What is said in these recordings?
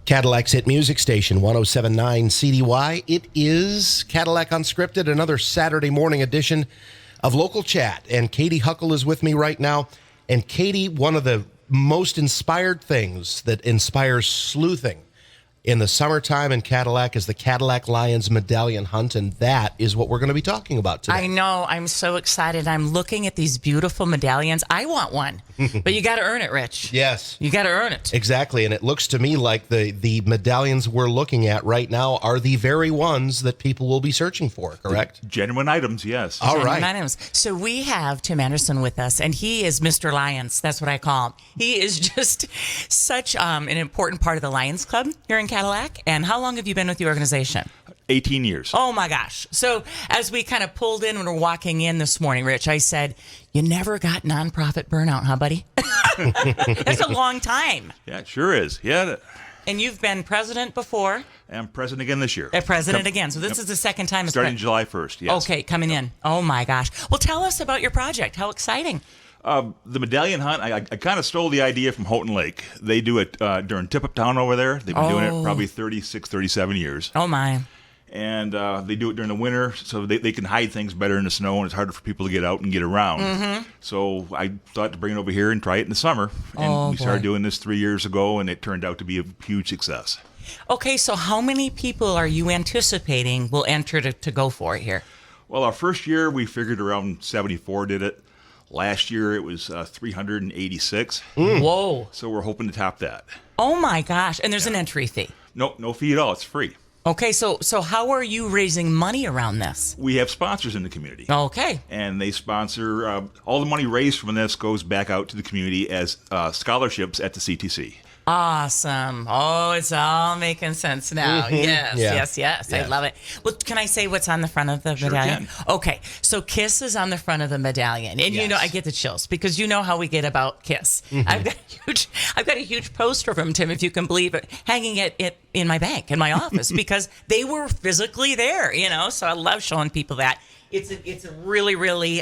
Cadillac's hit music station, 107.9 CDY. It is Cadillac Unscripted, another Saturday morning edition of Local Chat. And Katy Huckle is with me right now. And Katy, one of the most inspired things that inspires sleuthing in the summertime in Cadillac is the Cadillac Lions medallion hunt, and that is what we're going to be talking about today. I know. I'm so excited. I'm looking at these beautiful medallions. I want one, but you got to earn it, Rich. Yes. You got to earn it. Exactly, and it looks to me like the medallions we're looking at right now are the very ones that people will be searching for, correct? Genuine items, yes. All Genuine right. items. So we have Tim Anderson with us, and he is Mr. Lions. That's what I call him. He is just such an important part of the Lions Club here in Cadillac. And how long have you been with the organization? 18 years. Oh, my gosh. So as we kind of pulled in when we're walking in this morning, Rich, I said, you never got nonprofit burnout, huh, buddy? That's a long time. Yeah, it sure is. Yeah. And you've been president before. I'm president again this year. President again. So this is the second time. Starting July 1st, yes. Okay, coming in. Oh, my gosh. Well, tell us about your project. How exciting. The medallion hunt, I kind of stole the idea from Houghton Lake. They do it during Tip-Up Town over there. They've been doing it probably 36, 37 years. Oh, my. And they do it during the winter, so they can hide things better in the snow, and it's harder for people to get out and get around. Mm-hmm. So I thought to bring it over here and try it in the summer. And we started doing this 3 years ago, and it turned out to be a huge success. Okay, so how many people are you anticipating will enter to go for it here? Well, our first year, we figured around 74 did it. Last year, it was 386. Whoa. So we're hoping to top that. Oh, my gosh. And there's an entry fee. Nope, no fee at all. It's free. Okay, so how are you raising money around this? We have sponsors in the community. Okay. And they sponsor, all the money raised from this goes back out to the community as scholarships at the CTC. Awesome. Oh, it's all making sense now. Mm-hmm. Yes. Yeah. I love it. Well, can I say what's on the front of the medallion? Can. Okay, so KISS is on the front of the medallion. And you know, I get the chills because you know how we get about KISS. Mm-hmm. I've got a huge poster of them, Tim, if you can believe it, hanging it in my bank, in my office, because they were physically there, you know, so I love showing people that. It's a really, really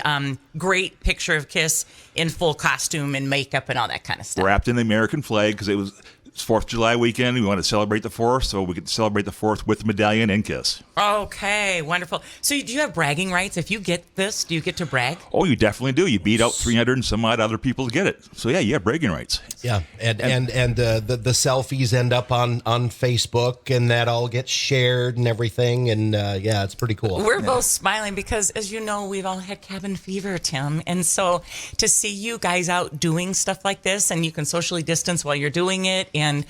great picture of KISS in full costume and makeup and all that kind of stuff. Wrapped in the American flag because it's 4th of July weekend. We want to celebrate the 4th, so we can celebrate the 4th with the medallion and KISS. Okay, wonderful. So do you have bragging rights? If you get this, do you get to brag? Oh, you definitely do. You beat out 300 and some odd other people to get it. So, yeah, you have bragging rights. Yeah, and the selfies end up on Facebook, and that all gets shared and everything, and yeah, it's pretty cool. We're both smiling because, as you know, we've all had cabin fever, Tim, and so to see you guys out doing stuff like this, and you can socially distance while you're doing it, and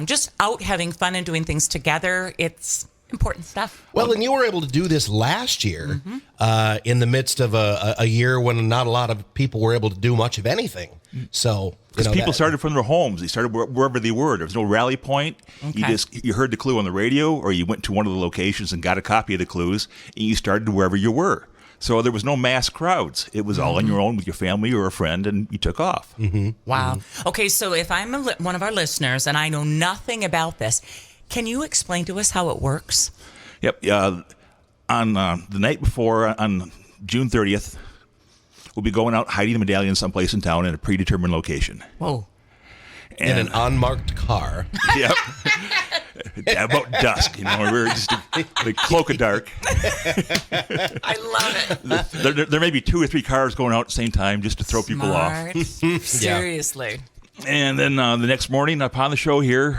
just out having fun and doing things together, it's important stuff. Well, and you were able to do this last year in the midst of a year when not a lot of people were able to do much of anything. So, because people started from their homes, they started wherever they were. There was no rally point. Okay. You heard the clue on the radio, or you went to one of the locations and got a copy of the clues, and you started wherever you were. So there was no mass crowds. It was all on your own with your family or a friend, and you took off. Mm-hmm. Wow. Okay, so if I'm one of our listeners and I know nothing about this, can you explain to us how it works? Yep. On the night before, on June 30th, we'll be going out hiding the medallion someplace in town in a predetermined location. Whoa. In an unmarked car. Yep. About dusk, you know, we're just the cloak of dark. I love it. There may be 2 or 3 cars going out at the same time just to throw people off. Seriously. And then the next morning upon the show here,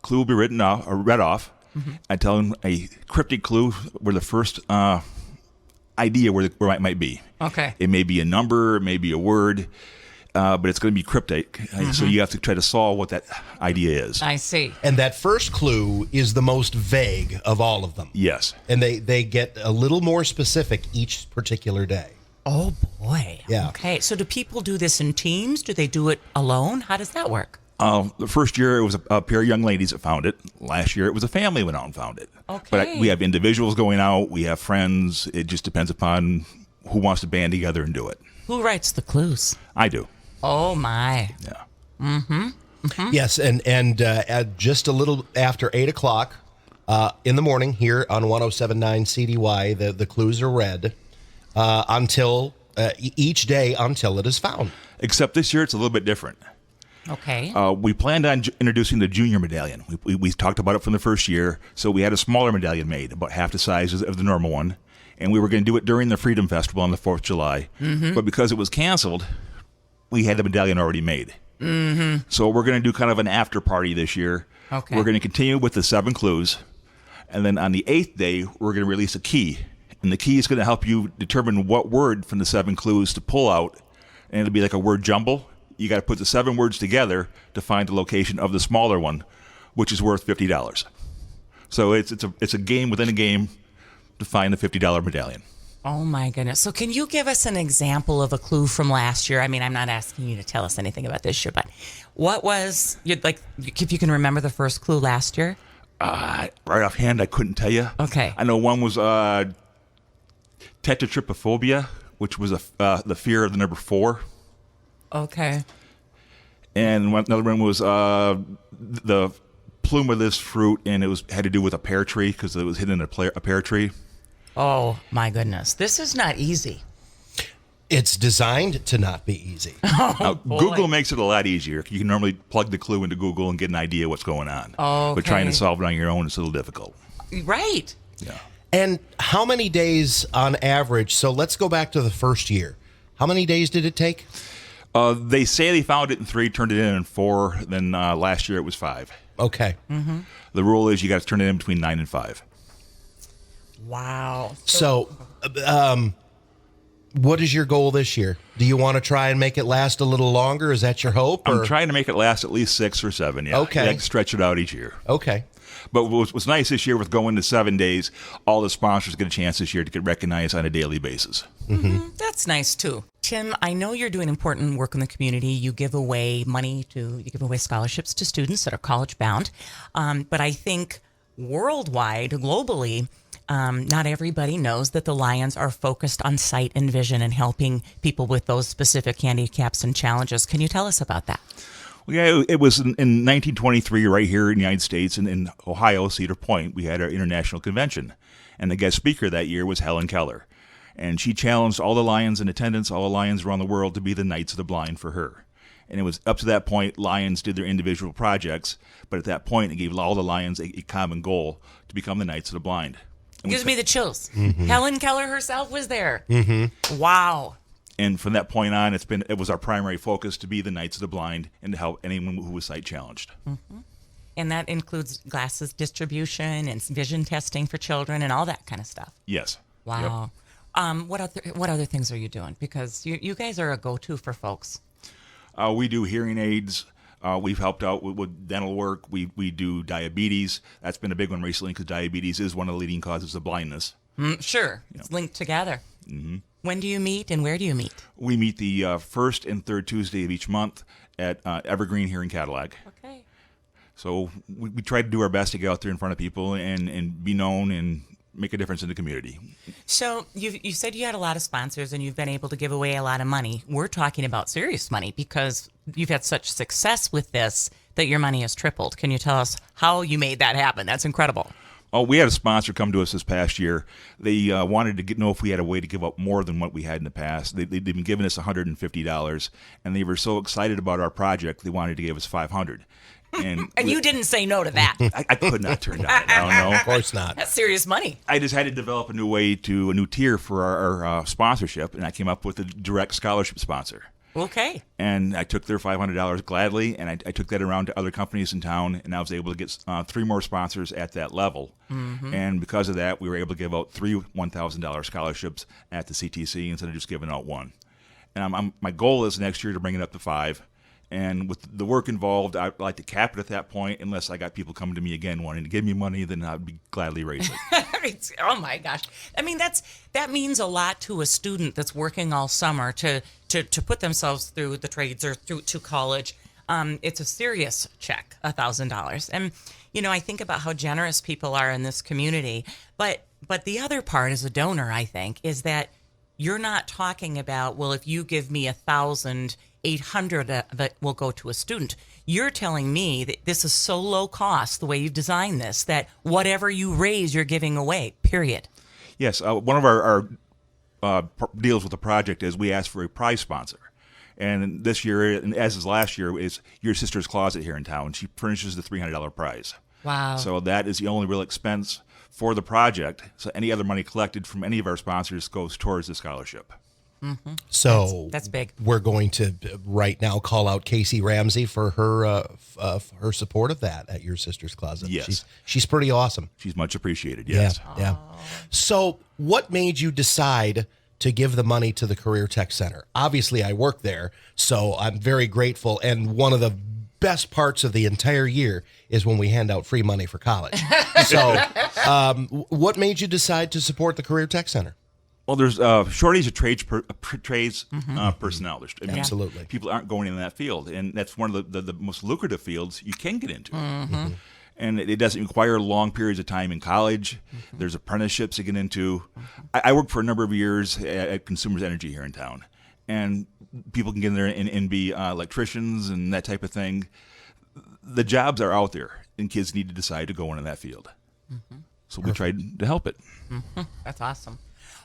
clue will be read off. Mm-hmm. I tell them a cryptic clue where the first idea where it might be. Okay. It may be a number, it may be a word, but it's going to be cryptic. Mm-hmm. So you have to try to solve what that idea is. I see. And that first clue is the most vague of all of them. Yes. And they get a little more specific each particular day. Oh, boy. Yeah. Okay. So do people do this in teams? Do they do it alone? How does that work? The first year, it was a pair of young ladies that found it. Last year, it was a family went out and found it. Okay. But we have individuals going out. We have friends. It just depends upon who wants to band together and do it. Who writes the clues? I do. Oh, my. Yeah. Mm-hmm. Mm-hmm. Yes, and at just a little after 8 o'clock in the morning here on 107.9 CDY, the clues are read until each day until it is found. Except this year, it's a little bit different. Okay. We planned on introducing the junior medallion. We talked about it from the first year, so we had a smaller medallion made, about half the size of the normal one, and we were going to do it during the Freedom Festival on the 4th of July. But because it was canceled, we had the medallion already made. So we're going to do kind of an after party this year. Okay. We're going to continue with the 7 clues, and then on the 8th day, we're going to release a key. And the key is going to help you determine what word from the 7 clues to pull out, and it'll be like a word jumble. You got to put the 7 words together to find the location of the smaller one, which is worth $50. So it's a game within a game to find the $50 medallion. Oh my goodness. So can you give us an example of a clue from last year? I mean, I'm not asking you to tell us anything about this year, but what was, if you can remember the first clue last year? Right offhand, I couldn't tell you. Okay. I know one was tetratrypophobia, which was the fear of the number 4. Okay. And another one was the plume of this fruit, and had to do with a pear tree because it was hidden in a pear tree. Oh my goodness. This is not easy. It's designed to not be easy. Now, Google makes it a lot easier. You can normally plug the clue into Google and get an idea what's going on. Okay. But trying to solve it on your own is a little difficult. Right. Yeah. And how many days on average? So let's go back to the first year. How many days did it take? They say they found it in 3, turned it in 4. Then last year it was 5. Okay. The rule is you got to turn it in between 9 and 5. Wow. So, what is your goal this year? Do you want to try and make it last a little longer? Is that your hope? I'm trying to make it last at least 6 or 7. Yeah. Okay. I like to stretch it out each year. Okay. But what's nice this year with going to 7 days, all the sponsors get a chance this year to get recognized on a daily basis. That's nice too. Tim, I know you're doing important work in the community. You give away scholarships to students that are college bound. But I think worldwide, globally, not everybody knows that the Lions are focused on sight and vision and helping people with those specific handicaps and challenges. Can you tell us about that? Well, yeah, it was in 1923 right here in the United States, in Ohio, Cedar Point. We had our international convention, and the guest speaker that year was Helen Keller. And she challenged all the Lions in attendance, all the Lions around the world, to be the Knights of the Blind for her. And it was up to that point, Lions did their individual projects, but at that point, it gave all the Lions a common goal to become the Knights of the Blind. It gives me the chills. Helen Keller herself was there. Wow. And from that point on, it was our primary focus to be the Knights of the Blind and to help anyone who was sight challenged. And that includes glasses distribution and vision testing for children and all that kind of stuff. Yes. Wow. Yep. What other things are you doing? Because you guys are a go-to for folks. We do hearing aids. We've helped out with dental work. We do diabetes. That's been a big one recently because diabetes is one of the leading causes of blindness. Sure. It's linked together. When do you meet and where do you meet? We meet the first and third Tuesday of each month at Evergreen here in Cadillac. Okay. So we try to do our best to get out there in front of people and be known and make a difference in the community. So you said you had a lot of sponsors and you've been able to give away a lot of money. We're talking about serious money because you've had such success with this that your money has tripled. Can you tell us how you made that happen? That's incredible. Oh, we had a sponsor come to us this past year. They wanted to know if we had a way to give up more than what we had in the past. They'd been giving us $150, and they were so excited about our project, they wanted to give us $500. And you didn't say no to that. I could not turn down. I don't know. Of course not. That's serious money. I just had to develop a new tier for our sponsorship, and I came up with a direct scholarship sponsor. Okay. And I took their $500 gladly, and I took that around to other companies in town, and I was able to get 3 more sponsors at that level. And because of that, we were able to give out 3 $1,000 scholarships at the CTC instead of just giving out 1. And my goal is next year to bring it up to 5. And with the work involved, I'd like to cap it at that point. Unless I got people coming to me again wanting to give me money, then I'd be gladly raise it. Oh my gosh! I mean, that means a lot to a student that's working all summer to put themselves through the trades or through to college. It's a serious check, $1,000. And I think about how generous people are in this community. But the other part as a donor, I think, is that you're not talking about, well, if you give me $1,800 that will go to a student. You're telling me that this is so low cost, the way you've designed this, that whatever you raise, you're giving away, period. Yes. One of our deals with the project is we ask for a prize sponsor. And this year, and as is last year, is Your Sister's Closet here in town. She furnishes the $300 prize. Wow. So that is the only real expense for the project. So any other money collected from any of our sponsors goes towards the scholarship. Mm-hmm. So that's big. We're going to right now call out Casey Ramsey for her support of that at Your Sister's Closet. Yes. She's pretty awesome. She's much appreciated, yes. Yeah. So what made you decide to give the money to the Career Tech Center? Obviously, I work there, so I'm very grateful. And one of the best parts of the entire year is when we hand out free money for college. So what made you decide to support the Career Tech Center? Well, there's a shortage of trades personnel. Absolutely. People aren't going in that field, and that's one of the most lucrative fields you can get into. And it doesn't require long periods of time in college. There's apprenticeships to get into. I worked for a number of years at Consumers Energy here in town, and people can get in there and be electricians and that type of thing. The jobs are out there, and kids need to decide to go into that field. So we tried to help it. That's awesome.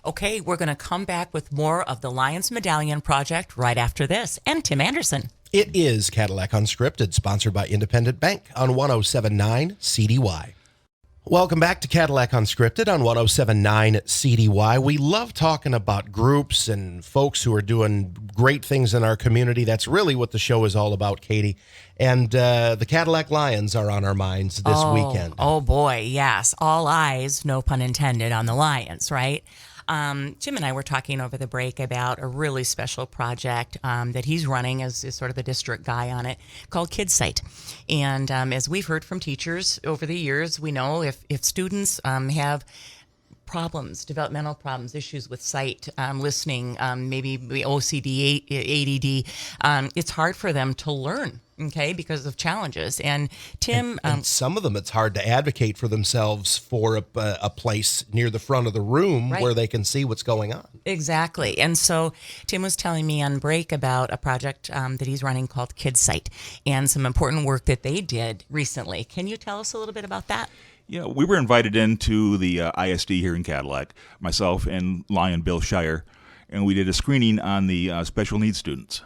Okay, we're going to come back with more of the Lions Medallion Project right after this. And Tim Anderson. It is Cadillac Unscripted, sponsored by Independent Bank on 107.9 CDY. Welcome back to Cadillac Unscripted on 107.9 CDY. We love talking about groups and folks who are doing great things in our community. That's really what the show is all about, Katie. And the Cadillac Lions are on our minds this weekend. Oh, boy, yes. All eyes, no pun intended, on the Lions, right? Jim and I were talking over the break about a really special project that he's running as sort of the district guy on it called KidSight. And as we've heard from teachers over the years, we know if students have problems, developmental problems, issues with sight, listening, maybe OCD, ADD, it's hard for them to learn. Okay, because of challenges. And Tim... And some of them, it's hard to advocate for themselves for a place near the front of the room where they can see what's going on. Exactly. And so Tim was telling me on break about a project that he's running called KidSight and some important work that they did recently. Can you tell us a little bit about that? Yeah, we were invited into the ISD here in Cadillac, myself and Lion Bill Shire, and we did a screening on the special needs students.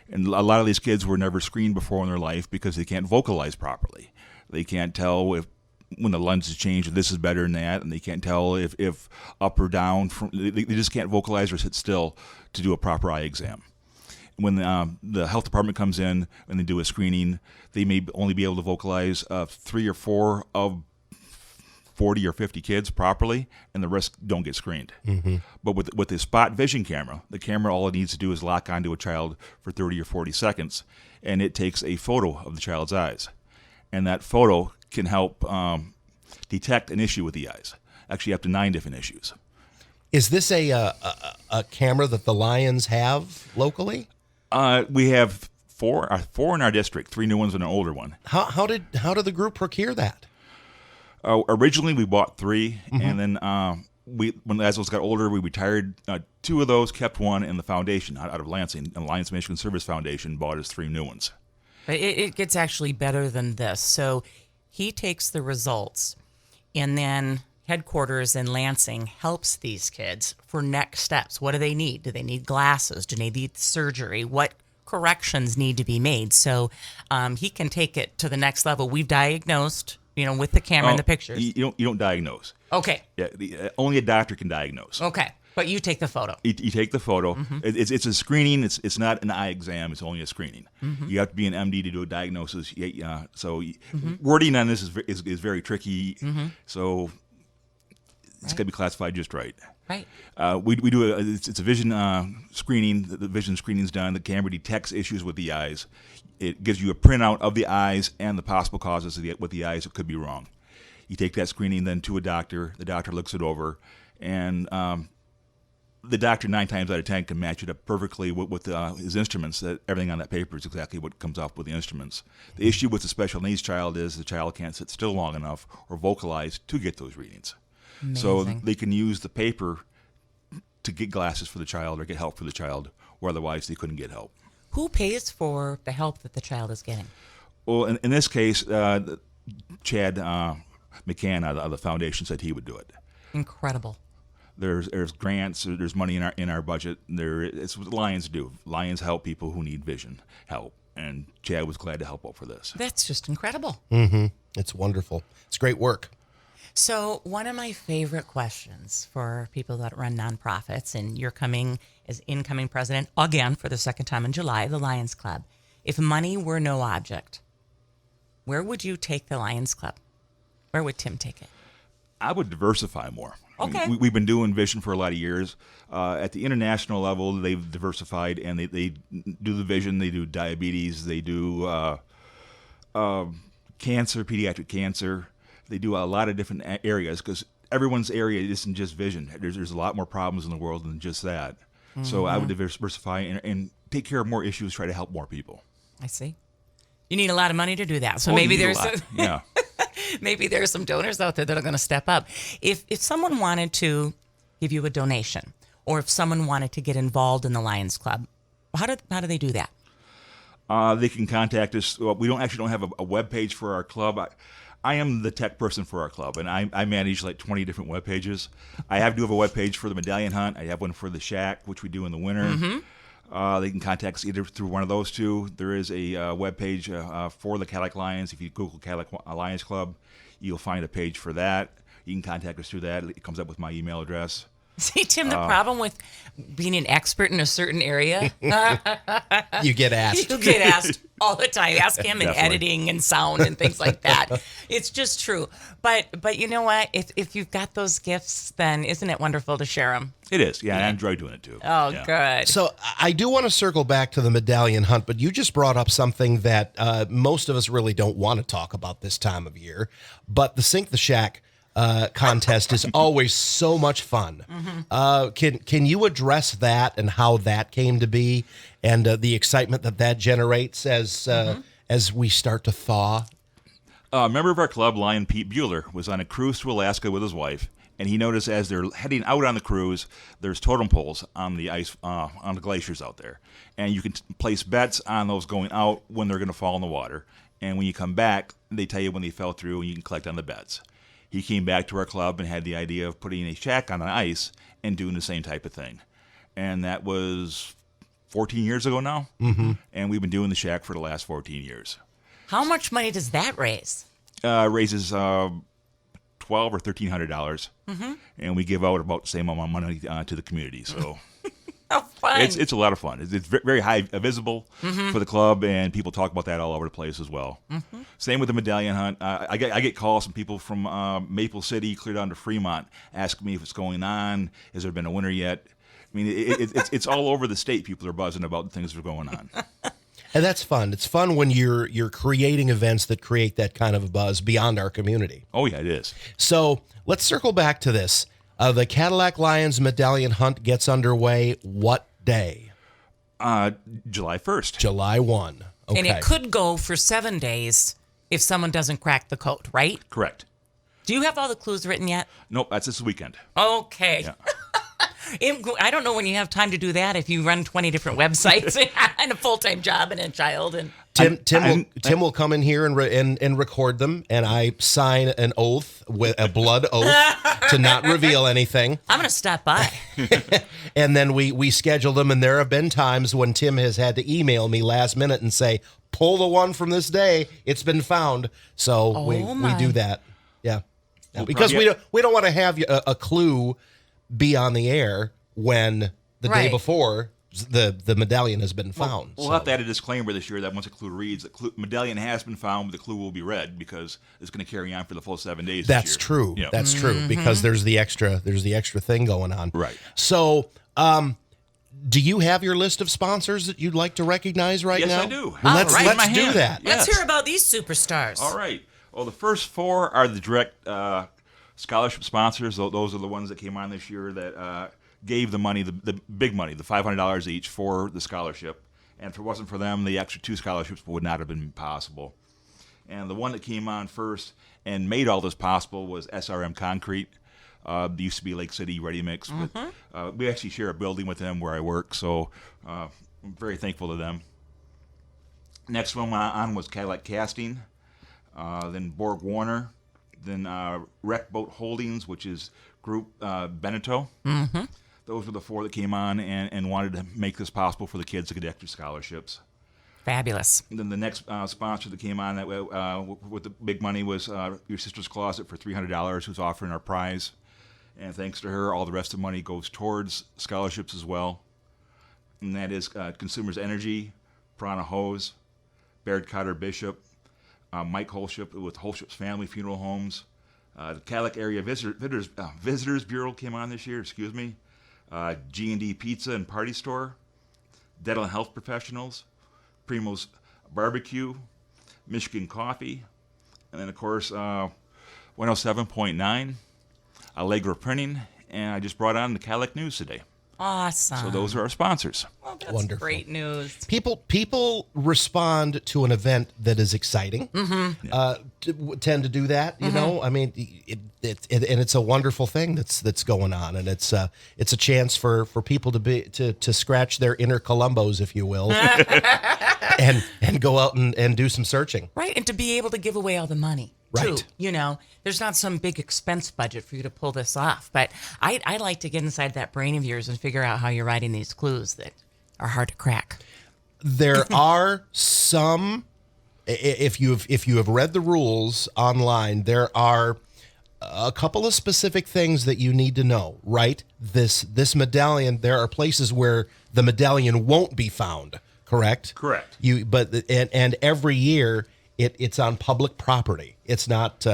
And a lot of these kids were never screened before in their life because they can't vocalize properly. They can't tell when the lens is changed, if this is better than that, and they can't tell if up or down. They just can't vocalize or sit still to do a proper eye exam. When the health department comes in and they do a screening, they may only be able to vocalize 3 or 4 of 40 or 50 kids properly, and the rest don't get screened. But with the spot vision camera, the camera, all it needs to do is lock onto a child for 30 or 40 seconds, and it takes a photo of the child's eyes. And that photo can help detect an issue with the eyes, actually up to 9 different issues. Is this a camera that the Lions have locally? We have 4 in our district, 3 new ones and an older one. How did the group procure that? Originally, we bought 3, and then when as those got older, we retired 2 of those, kept 1, and the foundation out of Lansing, the Lions Michigan Service Foundation, bought us 3 new ones. But it gets actually better than this. So he takes the results, and then headquarters in Lansing helps these kids for next steps. What do they need? Do they need glasses? Do they need surgery? What corrections need to be made? So he can take it to the next level. We've diagnosed, with the camera and the pictures. You don't diagnose. Okay. Yeah, only a doctor can diagnose. Okay, but you take the photo. You take the photo. It's a screening. It's not an eye exam. It's only a screening. You have to be an MD to do a diagnosis. So wording on this is very tricky. So it's got to be classified just right. Right. We do it's a vision screening. The vision screening is done. The camera detects issues with the eyes. It gives you a printout of the eyes and the possible causes with the eyes that could be wrong. You take that screening then to a doctor. The doctor looks it over, and the doctor 9 times out of 10 can match it up perfectly with his instruments. That everything on that paper is exactly what comes up with the instruments. The issue with the special needs child is the child can't sit still long enough or vocalize to get those readings. Amazing. So they can use the paper to get glasses for the child or get help for the child, or otherwise they couldn't get help. Who pays for the help that the child is getting? Well, in this case, Chad McCann of the foundation said he would do it. Incredible. There's grants. There's money in our budget. It's what the Lions do. Lions help people who need vision help, and Chad was glad to help out for this. That's just incredible. It's wonderful. It's great work. So one of my favorite questions for people that run nonprofits, and you're coming as incoming president again for the second time in July of the Lions Club. If money were no object, where would you take the Lions Club? Where would Tim take it? I would diversify more. Okay. I mean, we've been doing vision for a lot of years. At the international level, they've diversified, and they do the vision. They do diabetes. They do cancer, pediatric cancer. They do a lot of different areas because everyone's area isn't just vision. There's a lot more problems in the world than just that. So I would diversify and take care of more issues, try to help more people. I see. You need a lot of money to do that. So Oh, maybe you need there's a lot. Yeah. maybe there's some donors out there that are going to step up. If someone wanted to give you a donation, or if someone wanted to get involved in the Lions Club, how do they do that? They can contact us. Well, we don't have a web page for our club. I am the tech person for our club, and I manage like 20 different web pages. I do have a web page for the medallion hunt. I have one for the shack, which we do in the winter. They can contact us either through one of those two. There is a web page for the Cadillac Lions. If you Google Cadillac Lions Club, you'll find a page for that. You can contact us through that. It comes up with my email address. See, Tim, the problem with being an expert in a certain area, You get asked. you get asked all the time. Ask him in Definitely. editing and sound and things like that. It's just true. But you know what? If you've got those gifts, then isn't it wonderful to share them? It is. Yeah, I enjoy doing it too. Oh, Yeah. good. So I do want to circle back to the medallion hunt, but you just brought up something that most of us really don't want to talk about this time of year. But the Sink the Shack contest is always so much fun. Can you address that and how that came to be, and the excitement that generates as we start to thaw? A member of our club, Lion Pete Bueller, was on a cruise to Alaska with his wife, and he noticed as they're heading out on the cruise, there's totem poles on the ice, on the glaciers out there, and you can place bets on those going out when they're going to fall in the water. And when you come back, they tell you when they fell through, and you can collect on the bets. He came back to our club and had the idea of putting a shack on the ice and doing the same type of thing, and that was 14 years ago now. And we've been doing the shack for the last 14 years. How much money does that raise? Raises $1,200 or $1,300, and we give out about the same amount of money to the community. So How fun. it's a lot of fun. It's very high visible for the club, and people talk about that all over the place as well. Same with the medallion hunt. I get calls from people from Maple City clear down to Fremont asking me if it's going on. Has there been a winner yet? I mean, it's all over the state. People are buzzing about things that are going on. And that's fun. It's fun when you're creating events that create that kind of a buzz beyond our community. Oh yeah, it is. So let's circle back to this. The Cadillac Lions medallion hunt gets underway what day? July 1st. July 1. Okay. And it could go for 7 days if someone doesn't crack the code, right? Correct. Do you have all the clues written yet? Nope, that's this weekend. Okay. Yeah. I don't know when you have time to do that if you run 20 different websites and a full-time job and a child. And Tim will come in here and record them, and I sign an oath, with a blood oath, to not reveal anything. I'm going to stop by. And then we schedule them, and there have been times when Tim has had to email me last minute and say, pull the one from this day. It's been found. So we do that. Yeah. Because we don't want to have a clue be on the air when the day before the medallion has been found. We'll have to add a disclaimer this year that once a clue reads, the medallion has been found, but the clue will be read because it's going to carry on for the full 7 days. That's this year. true. Yeah. That's true, because there's the extra thing going on. Right. So, do you have your list of sponsors that you'd like to recognize right now? Yes, I do. Well, All right. let's do that. Let's Yes. hear about these superstars. All right. Well, the first four are the direct scholarship sponsors. Those are the ones that came on this year that gave the money, the big money, the $500 each for the scholarship. And if it wasn't for them, the extra 2 scholarships would not have been possible. And the one that came on first and made all this possible was SRM Concrete. It used to be Lake City Ready Mix, but we actually share a building with them where I work, so I'm very thankful to them. Next one on was Cadillac Casting, then Borg Warner, Then Rec Boat Holdings, which is Group Beneteau. Mm-hmm. Those were the 4 that came on and wanted to make this possible for the kids to get extra scholarships. Fabulous. And then the next sponsor that came on that with the big money was Your Sister's Closet for $300, who's offering our prize. And thanks to her, all the rest of the money goes towards scholarships as well. And that is Consumers Energy, Prana Hose, Baird Cotter Bishop, Mike Holship with Holship's Family Funeral Homes. The Cadillac Area Visitors Bureau came on this year, G&D Pizza and Party Store, Dental Health Professionals, Primo's Barbecue, Michigan Coffee, and then, of course, 107.9, Allegra Printing, and I just brought on the Cadillac News today. Awesome. So those are our sponsors. Well, that's Wonderful. Great news. People respond to an event that is exciting. Tend to do that, you know. I mean, and it's a wonderful thing that's going on, and it's a chance for people to scratch their inner Columbos, if you will, and go out and do some searching. Right, and to be able to give away all the money. Right. Too. You know, there's not some big expense budget for you to pull this off. But I'd like to get inside that brain of yours and figure out how you're writing these clues that are hard to crack. There are some, if you have read the rules online, there are a couple of specific things that you need to know, right? This medallion, there are places where the medallion won't be found, correct? Correct. And every year it's on public property. It's not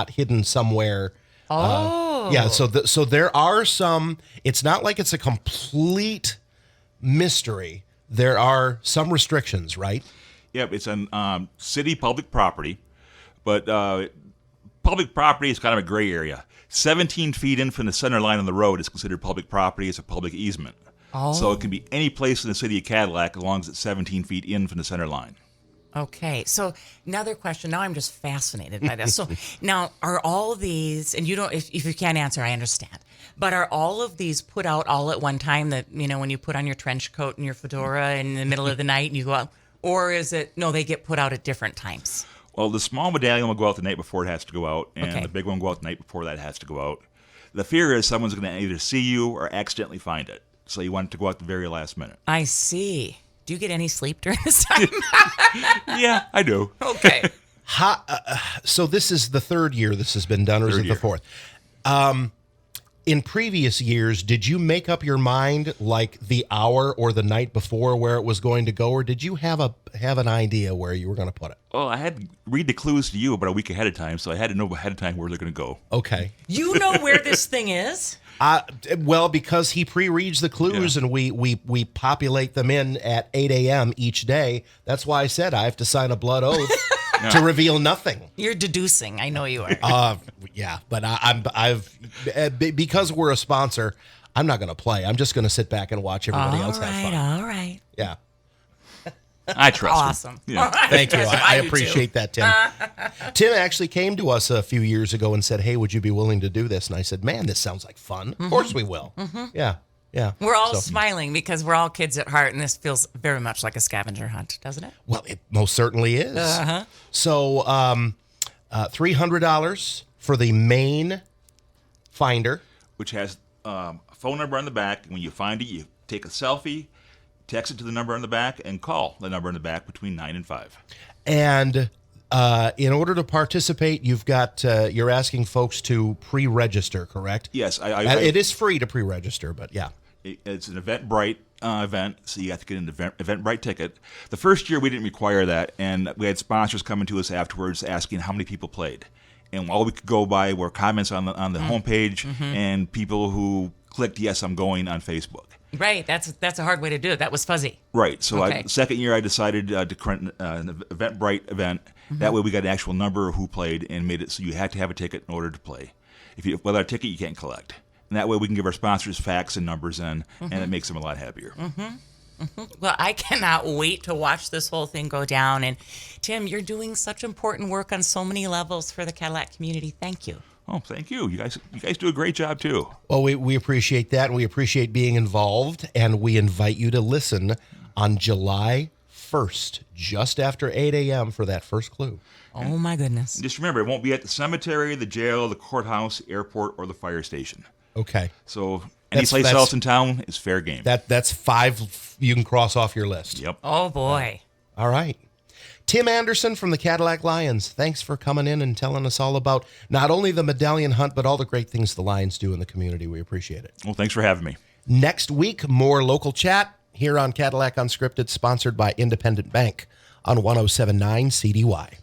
hidden somewhere. Oh. Yeah, so there are some. It's not like it's a complete mystery. There are some restrictions, right? Yep, it's on city public property, but public property is kind of a gray area. 17 feet in from the center line on the road is considered public property. It's a public easement. Oh. So it can be any place in the city of Cadillac as long as it's 17 feet in from the center line. Okay, so another question. Now I'm just fascinated by this. So now, are all of these, and you don't, if you can't answer, I understand, but are all of these put out all at one time, that, you know, when you put on your trench coat and your fedora in the middle of the night and you go out, or is it, no, they get put out at different times? Well, the small medallion will go out the night before it has to go out, and Okay. the big one will go out the night before that has to go out. The fear is someone's going to either see you or accidentally find it, so you want it to go out the very last minute. I see. Do you get any sleep during this time? Yeah, I do. Okay. So this is the third year this has been done, or is Third it year. the fourth? In previous years, did you make up your mind like the hour or the night before where it was going to go, or did you have an idea where you were going to put it? Well, I had to read the clues to you about a week ahead of time, so I had to know ahead of time where they're going to go. Okay. You know where this thing is? Well, because he pre-reads the clues, Yeah. and we populate them in at 8 a.m. each day. That's why I said I have to sign a blood oath to reveal nothing. You're deducing. I know you are. Yeah, but because we're a sponsor, I'm not going to play. I'm just going to sit back and watch everybody else have fun. All right. Yeah. I trust him. Awesome. Yeah. Thank you. I do too. appreciate that, Tim. Tim actually came to us a few years ago and said, "Hey, would you be willing to do this?" And I said, "Man, this sounds like fun. Of course we will." Yeah. Yeah. We're all So- smiling because we're all kids at heart, and this feels very much like a scavenger hunt, doesn't it? Well, it most certainly is. So, $300 for the main finder. Which has a phone number on the back. And when you find it, you take a selfie, text it to the number on the back, and call the number on the back between 9 and 5. And in order to participate, you're asking folks to pre-register, correct? Yes, It is free to pre-register, but yeah. It's an Eventbrite event, so you have to get an Eventbrite ticket. The first year we didn't require that, and we had sponsors coming to us afterwards asking how many people played. And all we could go by were comments on the homepage and people who clicked "Yes, I'm going" on Facebook. Right. That's a hard way to do it. That was fuzzy. Right. So Okay. second year I decided to create an Eventbrite event. That way we got an actual number of who played and made it so you had to have a ticket in order to play. Without a ticket, you can't collect. And that way we can give our sponsors facts and numbers in, and it makes them a lot happier. Well, I cannot wait to watch this whole thing go down. And Tim, you're doing such important work on so many levels for the Cadillac community. Thank you. Oh, thank you. You guys do a great job too. Well, we appreciate that, and we appreciate being involved, and we invite you to listen on July 1st, just after 8 a.m. for that first clue. Oh, my goodness. Just remember, it won't be at the cemetery, the jail, the courthouse, airport, or the fire station. Okay. So any place else in town is fair game. That's 5 you can cross off your list. Yep. Oh, boy. All right. Tim Anderson from the Cadillac Lions, thanks for coming in and telling us all about not only the medallion hunt, but all the great things the Lions do in the community. We appreciate it. Well, thanks for having me. Next week, more local chat here on Cadillac Unscripted, sponsored by Independent Bank on 107.9 CDY.